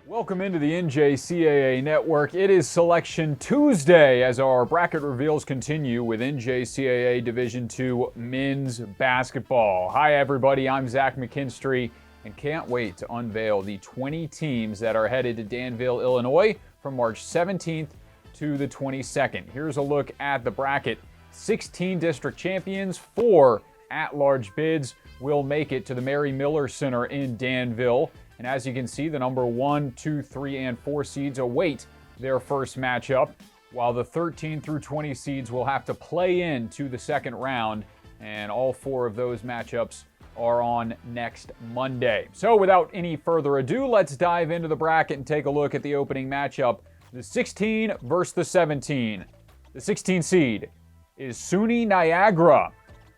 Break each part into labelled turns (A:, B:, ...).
A: Welcome into the NJCAA Network. It is Selection Tuesday as our bracket reveals continue with NJCAA Division II men's basketball. Hi everybody, I'm Zach McKinstry and can't wait to unveil the 20 teams that are headed to Danville, Illinois from March 17th to the 22nd. Here's a look at the bracket. 16 district champions, 4 at-large bids will make it to the Mary Miller Center in Danville. And as you can see, the number 1, 2, 3, and 4 seeds await their first matchup, while the 13 through 20 seeds will have to play into the second round, and all 4 of those matchups are on next Monday. So without any further ado, let's dive into the bracket and take a look at the opening matchup. The 16 versus the 17. The 16 seed is SUNY Niagara.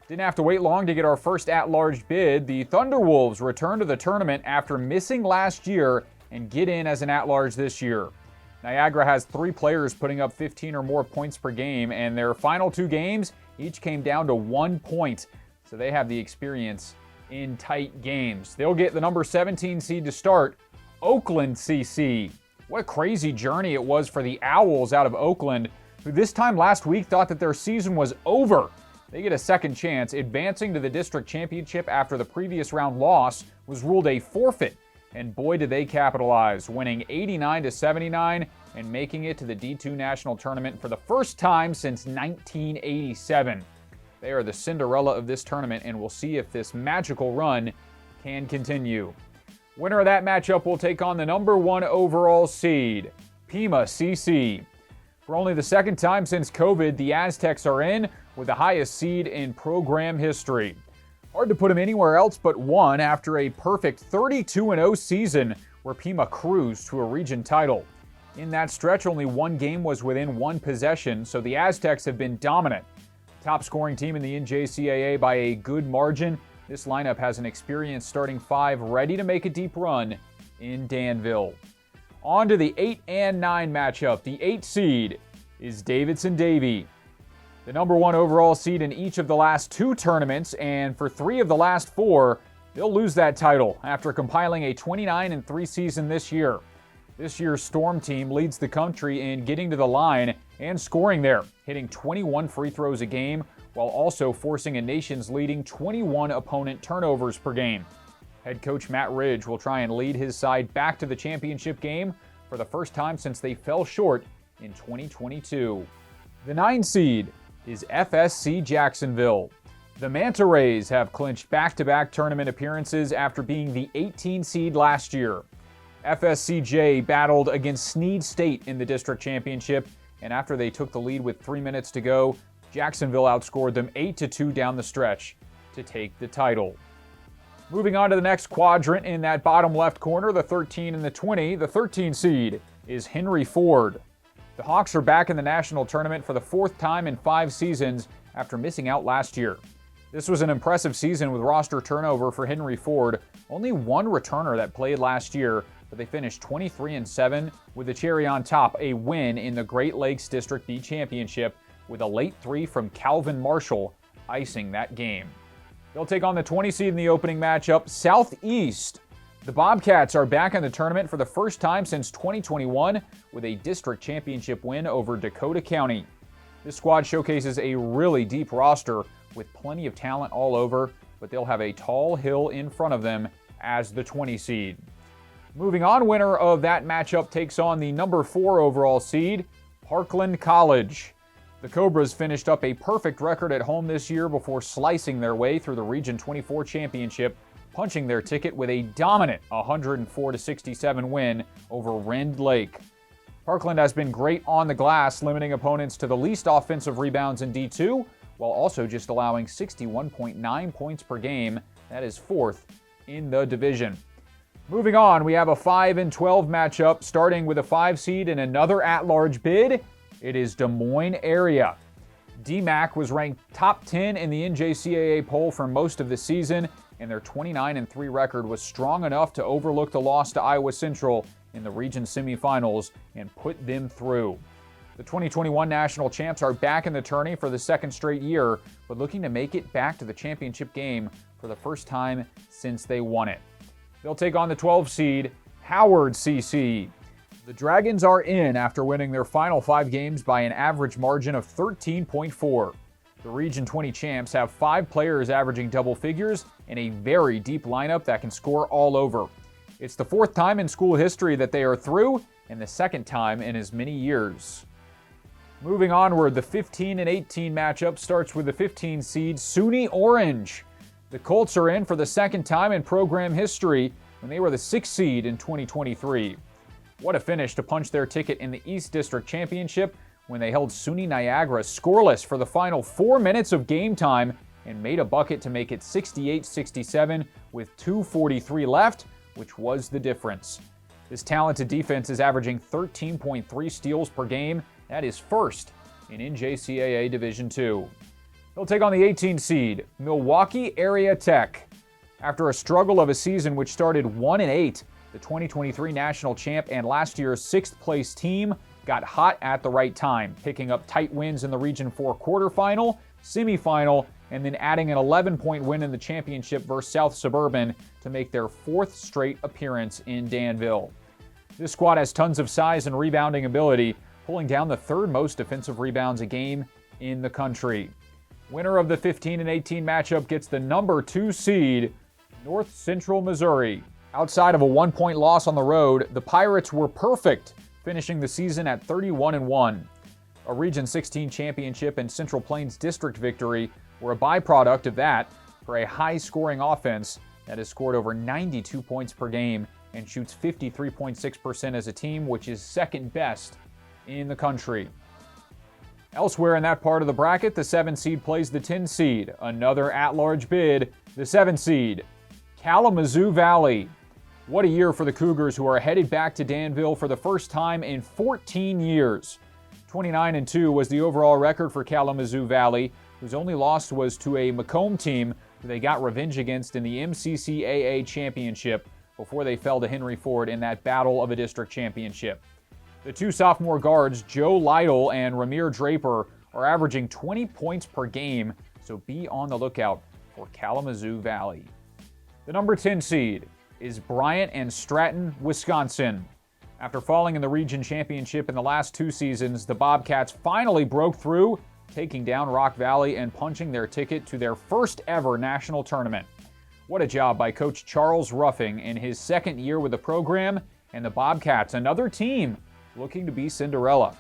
A: Didn't have to wait long to get our first at-large bid. The Thunderwolves return to the tournament after missing last year and get in as an at-large this year. Niagara has 3 players putting up 15 or more points per game, and their final 2 games each came down to 1 point. So they have the experience in tight games. They'll get the number 17 seed to start, Oakland CC. What a crazy journey it was for the Owls out of Oakland, who this time last week thought that their season was over. They get a second chance, advancing to the district championship after the previous round loss was ruled a forfeit. And boy, did they capitalize, winning 89-79 and making it to the D2 National Tournament for the first time since 1987. They are the Cinderella of this tournament, and we'll see if this magical run can continue. Winner of that matchup will take on the number 1 overall seed, Pima CC. For only the second time since COVID, the Aztecs are in with the highest seed in program history. Hard to put them anywhere else but one after a perfect 32-0 season where Pima cruised to a region title. In that stretch, only 1 game was within 1 possession, so the Aztecs have been dominant. Top scoring team in the NJCAA by a good margin. This lineup has an experienced starting 5 ready to make a deep run in Danville. On to the 8 and 9 matchup. The 8 seed is Davidson-Davie. The number 1 overall seed in each of the last 2 tournaments, and for 3 of the last 4, they'll lose that title after compiling a 29-3 season this year. This year's Storm team leads the country in getting to the line and scoring there, hitting 21 free throws a game, while also forcing a nation's leading 21 opponent turnovers per game. Head coach Matt Ridge will try and lead his side back to the championship game for the first time since they fell short in 2022. The 9 seed is FSC Jacksonville. The Manta Rays have clinched back-to-back tournament appearances after being the 18 seed last year. FSCJ battled against Snead State in the district championship, and after they took the lead with 3 minutes to go, Jacksonville outscored them 8-2 down the stretch to take the title. Moving on to the next quadrant in that bottom left corner, the 13 and the 20, the 13 seed is Henry Ford. The Hawks are back in the national tournament for the 4th time in 5 seasons after missing out last year. This was an impressive season with roster turnover for Henry Ford. Only 1 returner that played last year, but they finished 23-7 with the cherry on top, a win in the Great Lakes District B Championship with a late 3 from Calvin Marshall icing that game. They'll take on the 20 seed in the opening matchup, Southeast. The Bobcats are back in the tournament for the first time since 2021 with a district championship win over Dakota County. This squad showcases a really deep roster with plenty of talent all over, but they'll have a tall hill in front of them as the 20 seed. Moving on, winner of that matchup takes on the number 4 overall seed, Parkland College. The Cobras finished up a perfect record at home this year before slicing their way through the Region 24 championship, punching their ticket with a dominant 104-67 win over Rend Lake. Parkland has been great on the glass, limiting opponents to the least offensive rebounds in D2, while also just allowing 61.9 points per game. That is 4th in the division. Moving on, we have a 5 and 12 matchup, starting with a 5 seed and another at-large bid. It is Des Moines area. DMAC was ranked top 10 in the NJCAA poll for most of the season, and their 29-3 record was strong enough to overlook the loss to Iowa Central in the region semifinals and put them through. The 2021 national champs are back in the tourney for the 2nd straight year, but looking to make it back to the championship game for the first time since they won it. They'll take on the 12 seed Howard CC. The Dragons are in after winning their final 5 games by an average margin of 13.4. The Region 20 champs have 5 players averaging double figures and a very deep lineup that can score all over. It's the 4th time in school history that they are through, and the 2nd time in as many years. Moving onward, the 15 and 18 matchup starts with the 15 seed SUNY Orange. The Colts are in for the 2nd time in program history when they were the 6th seed in 2023. What a finish to punch their ticket in the East District Championship when they held SUNY Niagara scoreless for the final 4 minutes of game time and made a bucket to make it 68-67 with 2:43 left, which was the difference. This talented defense is averaging 13.3 steals per game. That is 1st in NJCAA Division II. They'll take on the 18 seed, Milwaukee Area Tech. After a struggle of a season which started 1-8, the 2023 national champ and last year's 6th place team got hot at the right time, picking up tight wins in the Region 4 quarterfinal, semifinal, and then adding an 11-point win in the championship versus South Suburban to make their 4th straight appearance in Danville. This squad has tons of size and rebounding ability, pulling down the 3rd most defensive rebounds a game in the country. Winner of the 15 and 18 matchup gets the number 2 seed, North Central Missouri. Outside of a 1-point loss on the road, the Pirates were perfect, finishing the season at 31-1. A Region 16 championship and Central Plains District victory were a byproduct of that for a high-scoring offense that has scored over 92 points per game and shoots 53.6% as a team, which is 2nd best in the country. Elsewhere in that part of the bracket, the 7 seed plays the 10 seed, another at-large bid, the 7 seed, Kalamazoo Valley. What a year for the Cougars, who are headed back to Danville for the first time in 14 years. 29-2 was the overall record for Kalamazoo Valley, whose only loss was to a Macomb team who they got revenge against in the NJCAA Championship before they fell to Henry Ford in that battle of a district championship. The 2 sophomore guards, Joe Lytle and Ramir Draper, are averaging 20 points per game, so be on the lookout for Kalamazoo Valley. The number 10 seed is Bryant and Stratton, Wisconsin. After falling in the region championship in the last 2 seasons, the Bobcats finally broke through, taking down Rock Valley and punching their ticket to their 1st ever national tournament. What a job by Coach Charles Ruffing in his 2nd year with the program, and the Bobcats, another team looking to be Cinderella.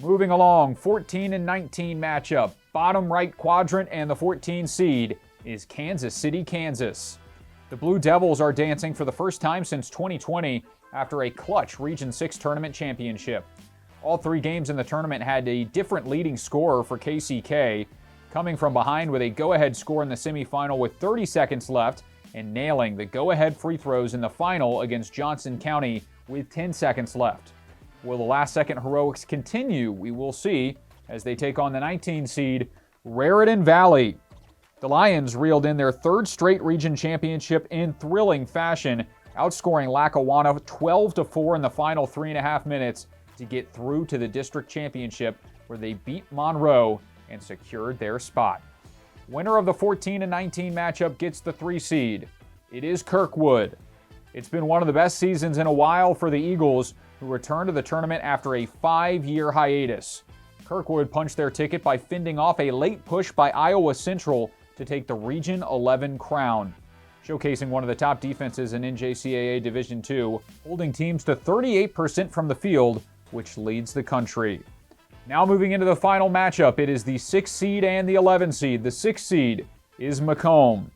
A: Moving along, 14 and 19 matchup, bottom right quadrant and the 14 seed is Kansas City, Kansas. The Blue Devils are dancing for the first time since 2020 after a clutch Region 6 tournament championship. All 3 games in the tournament had a different leading scorer for KCK, coming from behind with a go-ahead score in the semifinal with 30 seconds left and nailing the go-ahead free throws in the final against Johnson County with 10 seconds left. Will the last-second heroics continue? We will see as they take on the 19 seed Raritan Valley. The Lions reeled in their 3rd straight region championship in thrilling fashion, outscoring Lackawanna 12-4 in the final 3.5 minutes to get through to the district championship, where they beat Monroe and secured their spot. Winner of the 14 and 19 matchup gets the 3 seed. It is Kirkwood. It's been one of the best seasons in a while for the Eagles, who returned to the tournament after a 5-year hiatus. Kirkwood punched their ticket by fending off a late push by Iowa Central to take the Region 11 crown, showcasing one of the top defenses in NJCAA Division II, holding teams to 38% from the field, which leads the country. Now moving into the final matchup, it is the 6 seed and the 11 seed. The 6 seed is Macomb.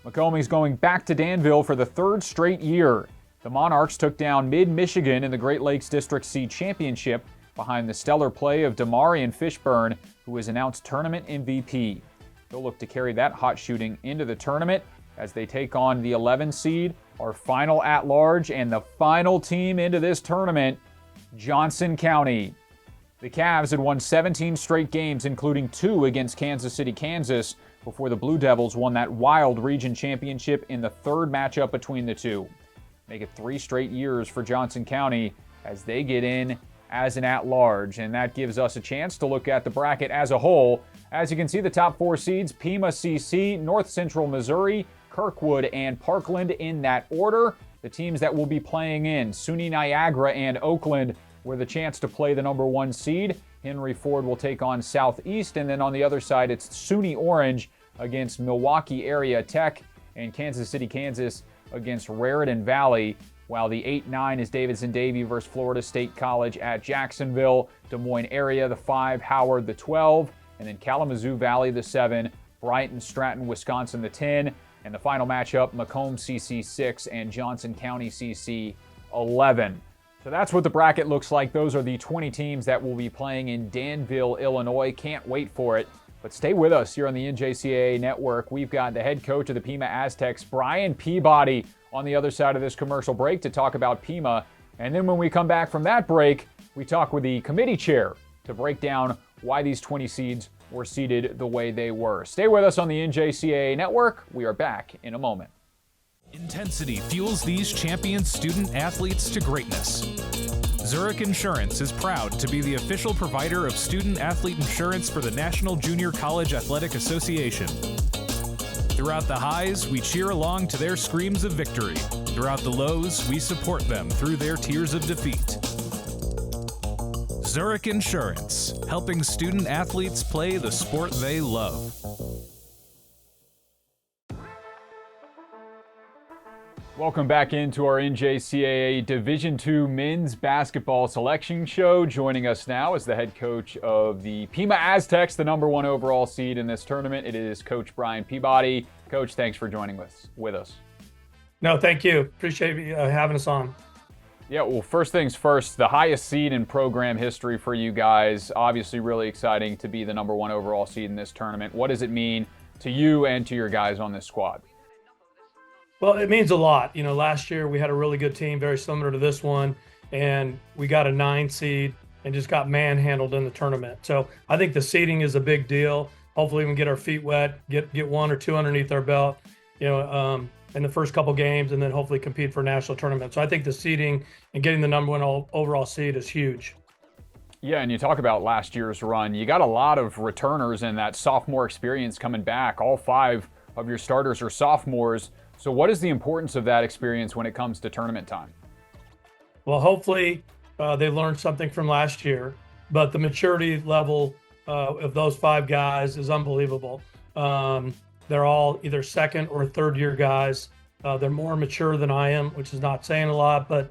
A: Macomb is going back to Danville for the 3rd straight year. The Monarchs took down Mid-Michigan in the Great Lakes District C Championship behind the stellar play of Damarian Fishburne, who was announced tournament MVP. They'll look to carry that hot shooting into the tournament as they take on the 11 seed, our final at-large, and the final team into this tournament, Johnson County. The Cavs had won 17 straight games, including 2 against Kansas City, Kansas, before the Blue Devils won that wild region championship in the 3rd matchup between the 2. Make it 3 straight years for Johnson County as they get in as an at-large, and that gives us a chance to look at the bracket as a whole. As you can see, the top 4 seeds, Pima CC, North Central Missouri, Kirkwood, and Parkland in that order. the teams that will be playing in SUNY Niagara and Oakland with a chance to play the number 1 seed. Henry Ford will take on Southeast, and then on the other side, it's SUNY Orange against Milwaukee Area Tech, and Kansas City, Kansas against Raritan Valley, while the 8-9 is Davidson-Davie versus Florida State College at Jacksonville. Des Moines Area, the 5, Howard, the 12, and then Kalamazoo Valley, the 7, Brighton, Stratton, Wisconsin, the 10, and the final matchup, Macomb CC 6 and Johnson County CC 11. So that's what the bracket looks like. Those are the 20 teams that will be playing in Danville, Illinois. Can't wait for it. But stay with us here on the NJCAA Network. We've got the head coach of the Pima Aztecs, Brian Peabody, on the other side of this commercial break to talk about Pima. And then when we come back from that break, we talk with the committee chair to break down why these 20 seeds were seeded the way they were. Stay with us on the NJCAA Network. We are back in a moment.
B: Intensity fuels these champion student athletes to greatness. Zurich Insurance is proud to be the official provider of student athlete insurance for the National Junior College Athletic Association. Throughout the highs, we cheer along to their screams of victory. Throughout the lows, we support them through their tears of defeat. Zurich Insurance, helping student athletes play the sport they love.
A: Welcome back into our NJCAA Division II Men's Basketball Selection Show. Joining us now is the head coach of the Pima Aztecs, the number 1 overall seed in this tournament. It is Coach Brian Peabody. Coach, thanks for joining with us.
C: No, thank you. Appreciate you having us on.
A: Yeah, well, first things first, the highest seed in program history for you guys. Obviously really exciting to be the number 1 overall seed in this tournament. What does it mean to you and to your guys on this squad?
C: Well, it means a lot. You know, last year we had a really good team, very similar to this one, and we got a 9 seed and just got manhandled in the tournament. So I think the seeding is a big deal. Hopefully we can get our feet wet, get 1 or 2 underneath our belt, in the first couple games, and then hopefully compete for a national tournament. So I think the seeding and getting the number 1 overall seed is huge.
A: Yeah, and you talk about last year's run. You got a lot of returners and that sophomore experience coming back. All 5 of your starters are sophomores. So what is the importance of that experience when it comes to tournament time?
C: Well, hopefully they learned something from last year, but the maturity level of those 5 guys is unbelievable. They're all either second or third year guys. They're more mature than I am, which is not saying a lot, but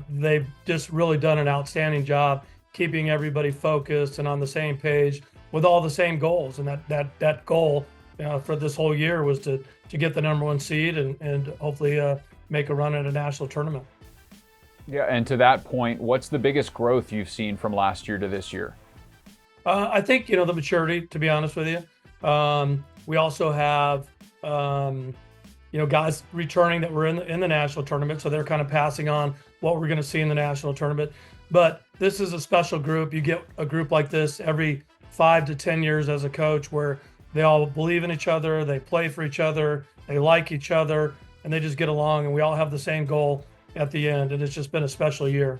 C: they've just really done an outstanding job keeping everybody focused and on the same page with all the same goals. And that goal for this whole year was to get the number 1 seed and hopefully make a run at a national tournament.
A: Yeah, and to that point, what's the biggest growth you've seen from last year to this year?
C: I think, the maturity, to be honest with you. We also have, guys returning that were in the national tournament, so they're kind of passing on what we're going to see in the national tournament. But this is a special group. You get a group like this every 5 to 10 years as a coach where they all believe in each other, they play for each other, they like each other, and they just get along, and we all have the same goal at the end, and it's just been a special year.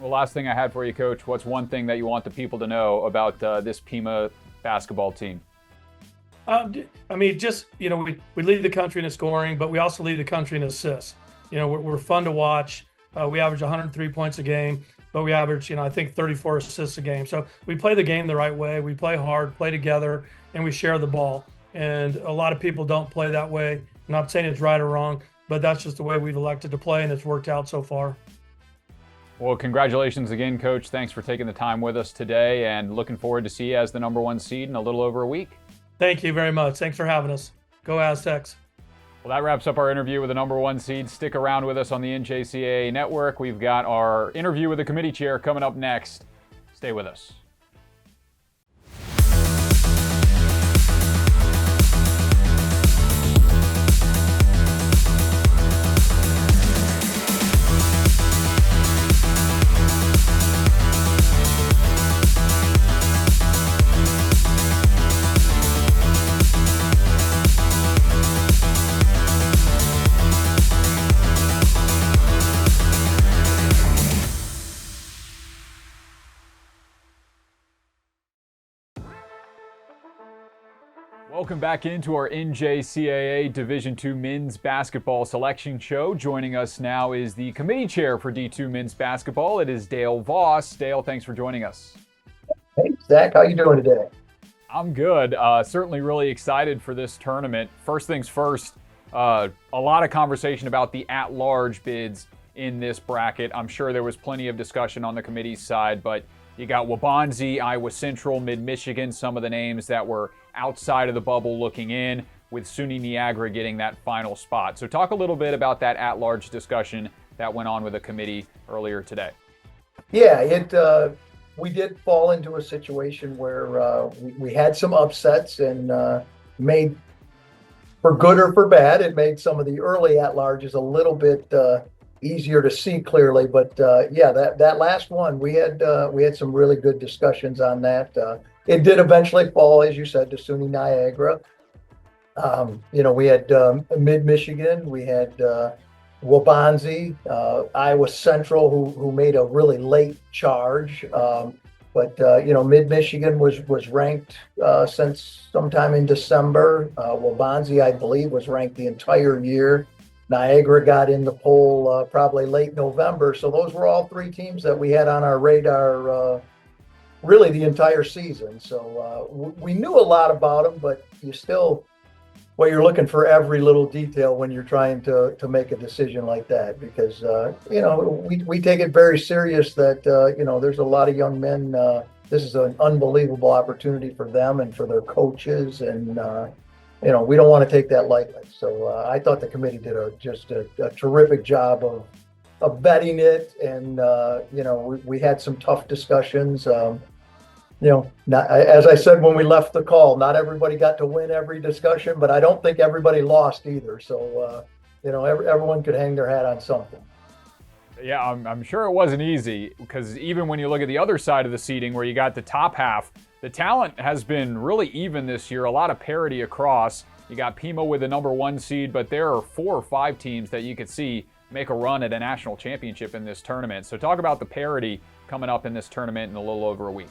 A: Well, last thing I had for you, Coach, what's one thing that you want the people to know about this Pima basketball team?
C: We lead the country in scoring, but we also lead the country in assists. We're fun to watch. We average 103 points a game, but we average, I think 34 assists a game. So we play the game the right way. We play hard, play together, and we share the ball. And a lot of people don't play that way. I'm not saying it's right or wrong, but that's just the way we've elected to play, and it's worked out so far.
A: Well, congratulations again, Coach. Thanks for taking the time with us today, and looking forward to see you as the number 1 seed in a little over a week.
C: Thank you very much. Thanks for having us. Go Aztecs.
A: Well, that wraps up our interview with the number 1 seed. Stick around with us on the NJCAA Network. We've got our interview with the committee chair coming up next. Stay with us. Welcome back into our NJCAA Division II Men's Basketball Selection Show. Joining us now is the committee chair for D2 Men's Basketball. It is Dale Voss. Dale, thanks for joining us.
D: Hey, Zach, how you doing today?
A: I'm good. Certainly really excited for this tournament. First things first, a lot of conversation about the at-large bids in this bracket. I'm sure there was plenty of discussion on the committee's side, but you got Waubonsie, Iowa Central, Mid-Michigan, some of the names that were outside of the bubble looking in, with SUNY Niagara getting that final spot. So talk a little bit about that at-large discussion that went on with the committee earlier today.
D: Yeah, we did fall into a situation where we had some upsets and made, for good or for bad, it made some of the early at-larges a little bit easier to see clearly. But yeah, that last one, we had some really good discussions on that. It did eventually fall, as you said, to SUNY Niagara. We had Mid-Michigan, we had Waubonsie, Iowa Central, who made a really late charge. But Mid-Michigan was ranked since sometime in December. Waubonsie, I believe, was ranked the entire year. Niagara got in the poll probably late November. So those were all three teams that we had on our radar really the entire season. So we knew a lot about them, but you're looking for every little detail when you're trying to make a decision like that, because we take it very serious that there's a lot of young men. This is an unbelievable opportunity for them and for their coaches, and we don't want to take that lightly. So I thought the committee did just a terrific job of vetting it, and we had some tough discussions. Not, as I said when we left the call, not everybody got to win every discussion, but I don't think everybody lost either. So, everyone could hang their hat on something.
A: Yeah, I'm sure it wasn't easy, because even when you look at the other side of the seeding where you got the top half, the talent has been really even this year, a lot of parity across. You got Pima with the number 1 seed, but there are 4 or 5 teams that you could see make a run at a national championship in this tournament. So talk about the parity coming up in this tournament in a little over a week.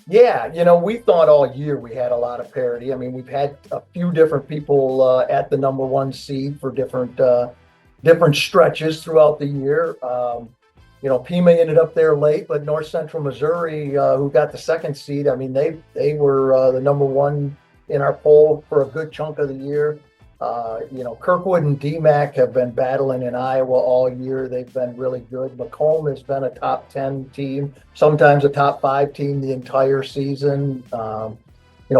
D: Yeah, we thought all year we had a lot of parity. I mean, we've had a few different people at the number 1 seed for different stretches throughout the year. Pima ended up there late, but North Central Missouri, who got the 2nd seed, I mean, they were the number 1 in our poll for a good chunk of the year. Kirkwood and DMAC have been battling in Iowa all year. They've been really good. Macomb has been a top 10 team, sometimes a top 5 team the entire season.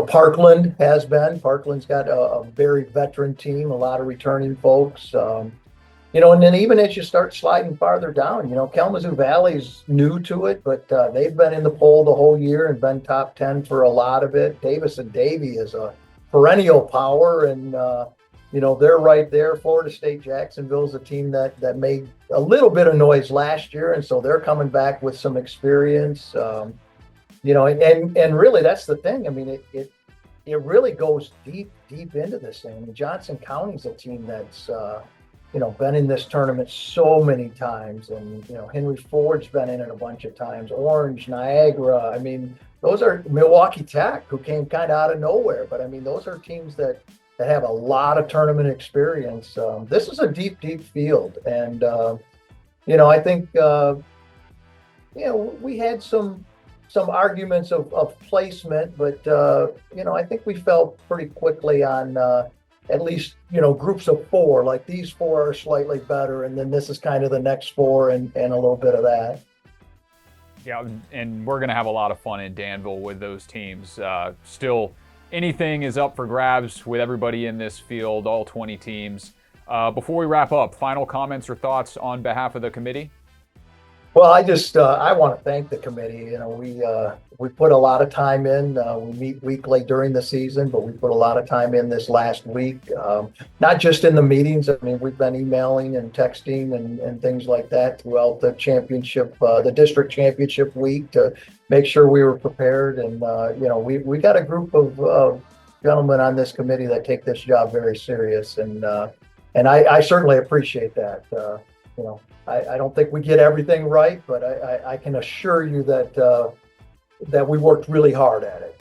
D: Parkland has been. Parkland's got a very veteran team, a lot of returning folks. And then even as you start sliding farther down, Kalamazoo Valley's new to it, but they've been in the poll the whole year and been top 10 for a lot of it. Davis and Davie is a perennial power, and they're right there. Florida State Jacksonville is a team that made a little bit of noise last year, and so they're coming back with some experience. And really that's the thing. I mean, it really goes deep into this thing. I mean, Johnson County's a team that's been in this tournament so many times, and Henry Ford's been in it a bunch of times. Orange, Niagara. I mean, those are Milwaukee Tech, who came kind of out of nowhere, but I mean, those are teams that have a lot of tournament experience. This is a deep field, and I think we had some arguments of placement, but I think we fell pretty quickly on at least groups of 4. Like, these 4 are slightly better, and then this is kind of the next 4, and a little bit of that.
A: Yeah, and we're going to have a lot of fun in Danville with those teams. Still, anything is up for grabs with everybody in this field, all 20 teams. Before we wrap up, final comments or thoughts on behalf of the committee?
D: Well, I want to thank the committee. We put a lot of time in. We meet weekly during the season, but we put a lot of time in this last week. Not just in the meetings. I mean, we've been emailing and texting and things like that throughout the championship, the district championship week, to make sure we were prepared. And we got a group of gentlemen on this committee that take this job very serious, and I certainly appreciate that. I don't think we get everything right, but I can assure you that we worked really hard at it.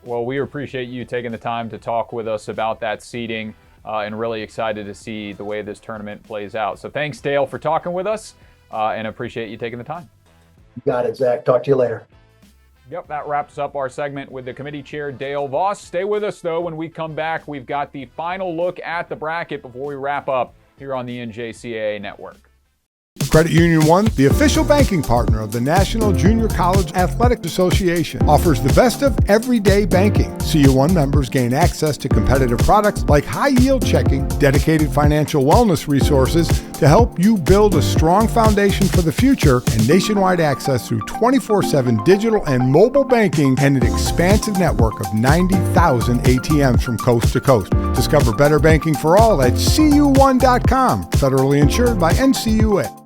A: Well, we appreciate you taking the time to talk with us about that seeding and really excited to see the way this tournament plays out. So thanks, Dale, for talking with us and appreciate you taking the time.
D: You got it, Zach. Talk to you later.
A: Yep, that wraps up our segment with the committee chair, Dale Voss. Stay with us, though. When we come back, we've got the final look at the bracket before we wrap up here on the NJCAA Network.
E: Credit Union One, the official banking partner of the National Junior College Athletic Association, offers the best of everyday banking. CU1 members gain access to competitive products like high-yield checking, dedicated financial wellness resources to help you build a strong foundation for the future, and nationwide access through 24/7 digital and mobile banking and an expansive network of 90,000 ATMs from coast to coast. Discover better banking for all at cu1.com. Federally insured by NCUA.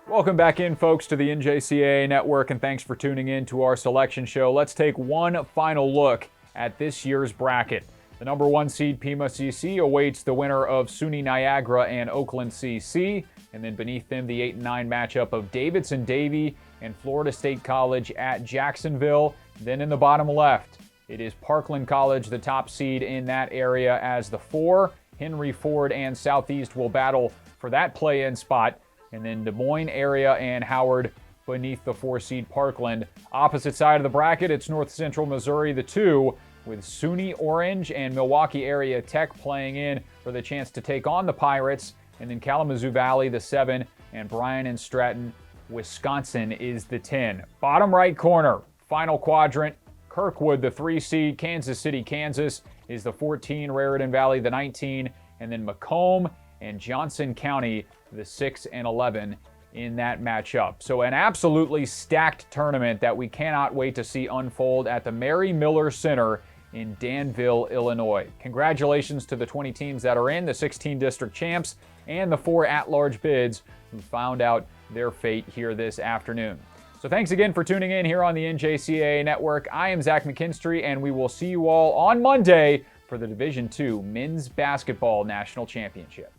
A: Welcome back in, folks, to the NJCAA Network, and thanks for tuning in to our selection show. Let's take one final look at this year's bracket. The number 1 seed Pima CC awaits the winner of SUNY Niagara and Oakland CC, and then beneath them the 8 and 9 matchup of Davidson-Davie and Florida State College at Jacksonville. Then in the bottom left, it is Parkland College, the top seed in that area, as the 4. Henry Ford and Southeast will battle for that play-in spot. And then Des Moines area and Howard beneath the 4 seed Parkland. Opposite side of the bracket, it's North Central Missouri, the 2, with SUNY Orange and Milwaukee area Tech playing in for the chance to take on the Pirates. And then Kalamazoo Valley, the 7, and Bryan and Stratton, Wisconsin is the 10. Bottom right corner, final quadrant, Kirkwood, the 3 seed, Kansas City, Kansas is the 14, Raritan Valley, the 19, and then Macomb and Johnson County, the 6 and 11 in that matchup. So an absolutely stacked tournament that we cannot wait to see unfold at the Mary Miller Center in Danville, Illinois. Congratulations to the 20 teams that are in, the 16 district champs, and the 4 at-large bids who found out their fate here this afternoon. So thanks again for tuning in here on the NJCAA Network. I am Zach McKinstry, and we will see you all on Monday for the Division II Men's Basketball National Championship.